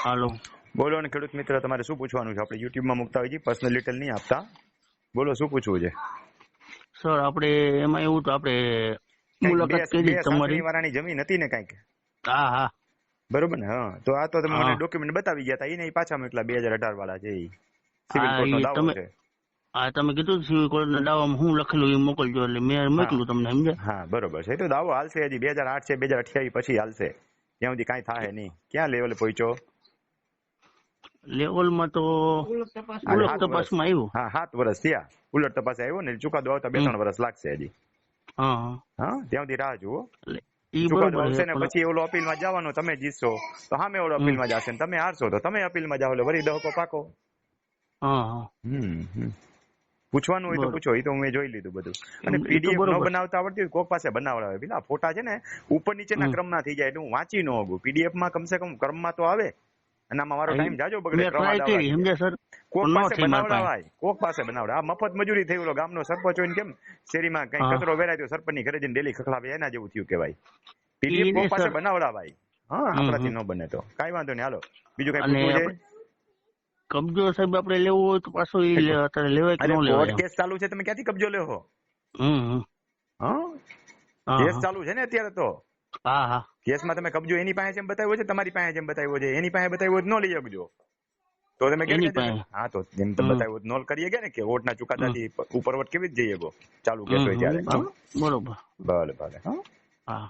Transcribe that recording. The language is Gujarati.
હાલો. બોલો ને ખેડૂત મિત્ર, તમારે શું પૂછવાનું છે? આપણે યુટ્યુબમાં મૂકતા હોય છે, પર્સનલ ડિટેલ નહીં આપતા. બોલો શું પૂછવું છે? સર આપણે એમાં એવું તો આપણે મુલાકાત કરી બે તમારી. સાસરી વાળાની જમીન હતી ને કાંઈક, હા હા બરોબર ને? હા, તો આ તો તમે મને હા ડોક્યુમેન્ટ બતાવી ગયા હતા, એને પાછા મોકલા 2018 વાળા છે. સિવિલ હા કોર્ટનો એ દાવો તમે છે. તમે કીધું સિવિલ કોર્ટના દાવામાં હું લખેલું એ મોકલજો એટલે મેં હા મોકલું તમને સમજ્યા. હા, બરોબર છે. એ તો દાવો હાલશે હજી 2008 છે, 2028 પછી હાલશે. ત્યાં સુધી કાંઈ થાય નહીં. ક્યાં લેવલે પહોંચ્યો? લેવલમાં તો ઉલટ 7 વર્ષ. તપાસમાં આવ્યું. હા, 7 વર્ષ થયા. ઉલટ તપાસે આવ્યો ને, ચુકાદો આવતા 2-3 વર્ષ લાગશે હજી. હા હા હા, ત્યાં સુધી રાહ જુઓ. એટલે ઈ ચુકાદો બરોબર છે આવશે ને પણ પછી ઓલો અપીલમાં જવાનો, તમે જીતશો તો સામે ઓલો અપીલમાં જશે, તમે હારશો તો તમે અપીલમાં જાઓ, એટલે વળી દહકો પાકો. હા હા પૂછવાનું હોય તો બરોબર. પૂછો, એ તો મેં જોઈ લીધું બધું. અને એ તો પીડીએફ ન બરોબર. બનાવતા આવડતી હોય કોક પાસે બનાવડાવે. પેલા ફોટા છે ને ઉપર નીચેના ક્રમના થઈ જાય, એટલે હું વાંચી ન હોગું. પીડીએફમાં કમસે કમ ક્રમમાં તો આવે. અને આમાં મારો ટાઈમ જાજો બગડે, મેં ક્રમ ટ્રાય આડાવડા કરી થઈ જાય. સમજ્યા સર, કોક પણ ન પાસે થઈ મારા પાસે. બનાવડાવાય, કોક પાસે બનાવડે. આ મફત મજૂરી થઈ, ઓલો ગામનો સરપંચ હોય ને કેમ શેરીમાં કઈ હા કચરો વેરાય તો સરપંચની ઘરે જઈને ડેલી ખખડાવે, એના જેવું થયું કહેવાય. ઈ પીડીએફ ને કોક પાસે સર. બનાવડાવાય. હા, આપણાથી ન બને તો કાંઈ વાંધો નહીં. હાલો, બીજું કઈ અને પૂછવું છે? આપણે કબજો સાહેબ આપણે લેવો હોય તો પાછો અત્યારે લેવાય કે અરે ન કોર્ટ લેવાય એમ. કેસ ચાલુ છે, તમે ક્યાંથી કબજો લેવો? હમ હા, હા કેસ હા ચાલુ છે ને અત્યારે તો. હા હા કેસમાં તમે કબજો એની પાસે જેમ બતાવ્યો છે, તમારી પાસે જેમ બતાવ્યો છે, એની પાસે બતાવ્યો ન લઈ શકજો. તો તમે કેવી એની રીતે પાસે. હા, તો જેમ તમે બતાવ્યું નોલ કરીએ ગયા ને કે કોર્ટના ચુકાદાથી ઉપરવટ કેવી રીતે જઈએ ચાલુ કેસ હોય ત્યારે. હા, બરોબર. ભલે ભલે. હા. હા.